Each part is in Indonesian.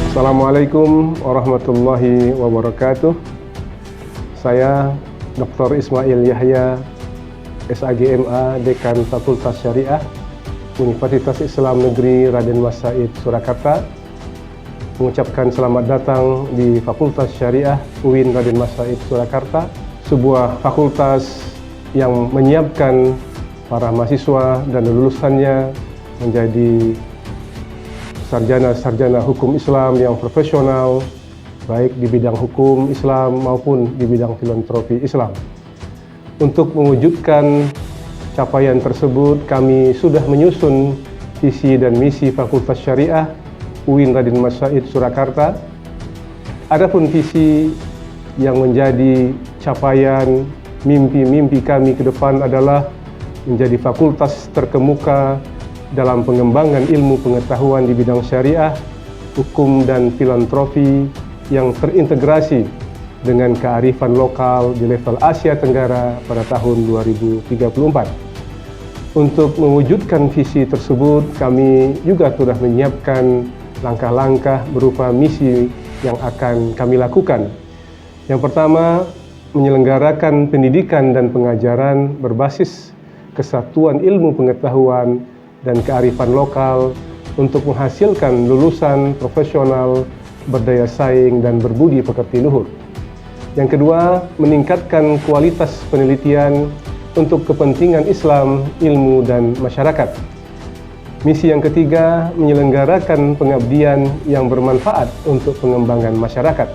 Assalamualaikum warahmatullahi wabarakatuh. Saya Dr. Ismail Yahya, SAGMA, Dekan Fakultas Syariah, Universitas Islam Negeri Raden Mas Said, Surakarta, mengucapkan selamat datang di Fakultas Syariah UIN Raden Mas Said, Surakarta, sebuah fakultas yang menyiapkan para mahasiswa dan lulusannya menjadi sarjana-sarjana hukum Islam yang profesional, baik di bidang hukum Islam maupun di bidang filantropi Islam. Untuk mewujudkan capaian tersebut, kami sudah menyusun visi dan misi Fakultas Syariah UIN Raden Mas Said, Surakarta. Adapun visi yang menjadi capaian mimpi-mimpi kami ke depan adalah menjadi fakultas terkemuka dalam pengembangan ilmu pengetahuan di bidang syariah, hukum dan filantropi yang terintegrasi dengan kearifan lokal di level Asia Tenggara pada tahun 2034. Untuk mewujudkan visi tersebut, kami juga sudah menyiapkan langkah-langkah berupa misi yang akan kami lakukan. Yang pertama, menyelenggarakan pendidikan dan pengajaran berbasis kesatuan ilmu pengetahuan dan kearifan lokal untuk menghasilkan lulusan profesional berdaya saing dan berbudi pekerti luhur. Yang kedua, meningkatkan kualitas penelitian untuk kepentingan Islam, ilmu, dan masyarakat. Misi yang ketiga, menyelenggarakan pengabdian yang bermanfaat untuk pengembangan masyarakat.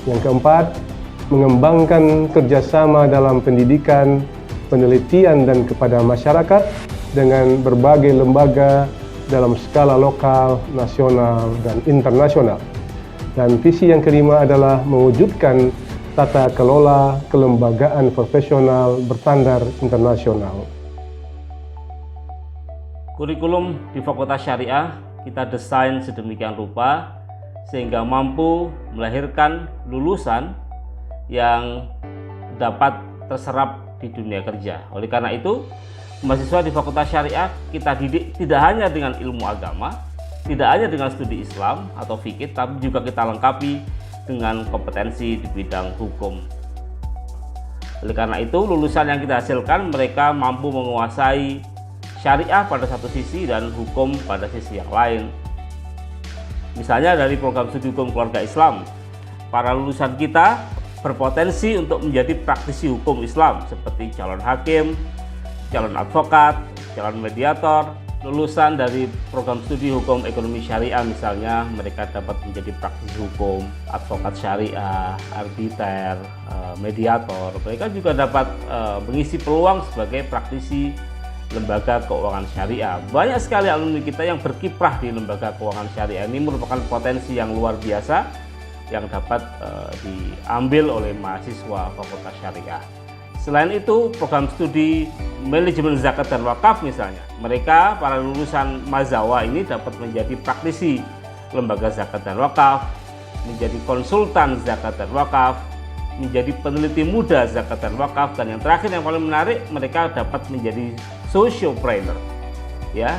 Yang keempat, mengembangkan kerjasama dalam pendidikan, penelitian, dan kepada masyarakat dengan berbagai lembaga dalam skala lokal, nasional, dan internasional. Dan visi yang kelima adalah mewujudkan tata kelola kelembagaan profesional berstandar internasional. Kurikulum di Fakultas Syariah kita desain sedemikian rupa sehingga mampu melahirkan lulusan yang dapat terserap di dunia kerja. Oleh karena itu, mahasiswa di Fakultas Syariah kita didik tidak hanya dengan ilmu agama, tidak hanya dengan studi Islam atau fikih, tapi juga kita lengkapi dengan kompetensi di bidang hukum. Oleh karena itu, lulusan yang kita hasilkan mereka mampu menguasai syariah pada satu sisi dan hukum pada sisi yang lain. Misalnya dari program studi hukum keluarga Islam, para lulusan kita berpotensi untuk menjadi praktisi hukum Islam seperti calon hakim, calon advokat, calon mediator. Lulusan dari program studi hukum ekonomi syariah misalnya, mereka dapat menjadi praktisi hukum, advokat syariah, arbiter, mediator. Mereka juga dapat mengisi peluang sebagai praktisi lembaga keuangan syariah. Banyak sekali alumni kita yang berkiprah di lembaga keuangan syariah. Ini merupakan potensi yang luar biasa yang dapat diambil oleh mahasiswa Fakultas Syariah. Selain itu, program studi manajemen zakat dan wakaf misalnya, mereka para lulusan Mazawa ini dapat menjadi praktisi lembaga zakat dan wakaf, menjadi konsultan zakat dan wakaf, menjadi peneliti muda zakat dan wakaf, dan yang terakhir yang paling menarik, mereka dapat menjadi sociopreneur,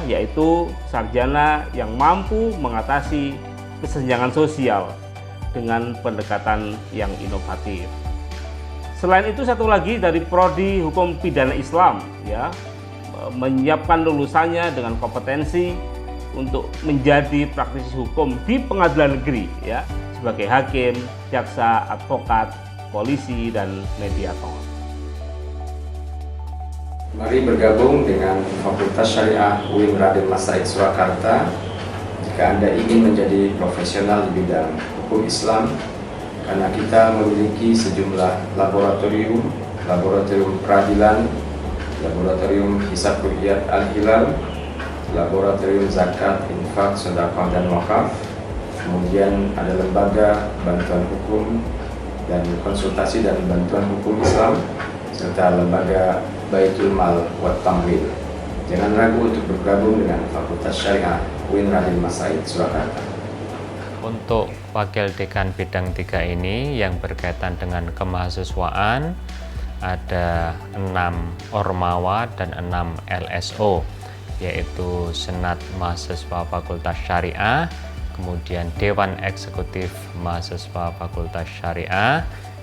yaitu sarjana yang mampu mengatasi kesenjangan sosial dengan pendekatan yang inovatif. Selain itu, satu lagi dari Prodi Hukum Pidana Islam menyiapkan lulusannya dengan kompetensi untuk menjadi praktisi hukum di pengadilan negeri sebagai hakim, jaksa, advokat, polisi, dan mediator. Mari bergabung dengan Fakultas Syariah UIN Raden Mas Said, Surakarta jika Anda ingin menjadi profesional di bidang hukum Islam, karena kita memiliki sejumlah laboratorium peradilan, laboratorium hisab ru'yat al-hilal, laboratorium zakat, infak, sedekah, dan wakaf. Kemudian ada lembaga bantuan hukum dan konsultasi dan bantuan hukum Islam, serta lembaga Baitul Mal wa Tamwil. Jangan ragu untuk bergabung dengan Fakultas Syariah UIN Raden Mas Said, Surakarta. Untuk Wakil Dekan Bidang 3 ini yang berkaitan dengan kemahasiswaan, ada 6 Ormawa dan 6 LSO, yaitu Senat Mahasiswa Fakultas Syariah, kemudian Dewan Eksekutif Mahasiswa Fakultas Syariah,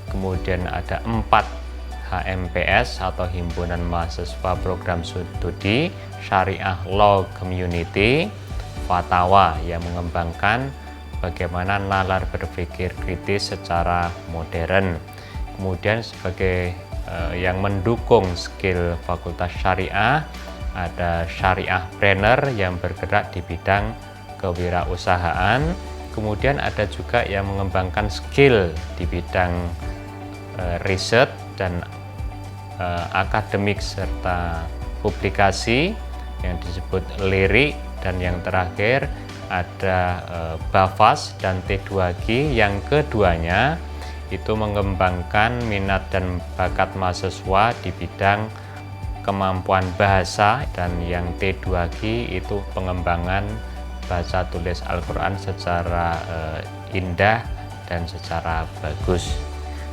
kemudian ada 4 HMPS atau Himpunan Mahasiswa Program Studi Syariah Law Community, Fatwa yang mengembangkan bagaimana nalar berpikir kritis secara modern. Kemudian sebagai yang mendukung skill Fakultas Syariah, ada Syariah Planner yang bergerak di bidang kewirausahaan. Kemudian ada juga yang mengembangkan skill di bidang riset dan akademik serta publikasi yang disebut lirik. Dan yang terakhir ada Bafas dan T2G yang keduanya itu mengembangkan minat dan bakat mahasiswa di bidang kemampuan bahasa, dan yang T2G itu pengembangan baca tulis Al-Quran secara indah dan secara bagus.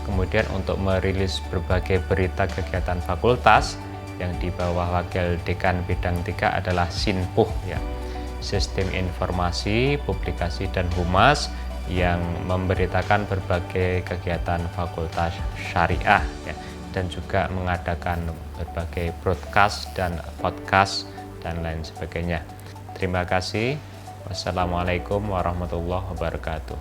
Kemudian untuk merilis berbagai berita kegiatan fakultas yang di bawah Wakil Dekan Bidang 3 adalah SINPUH ya, Sistem Informasi, Publikasi dan Humas, yang memberitakan berbagai kegiatan Fakultas Syariah ya, dan juga mengadakan berbagai broadcast dan podcast dan lain sebagainya. Terima kasih. Wassalamualaikum warahmatullahi wabarakatuh.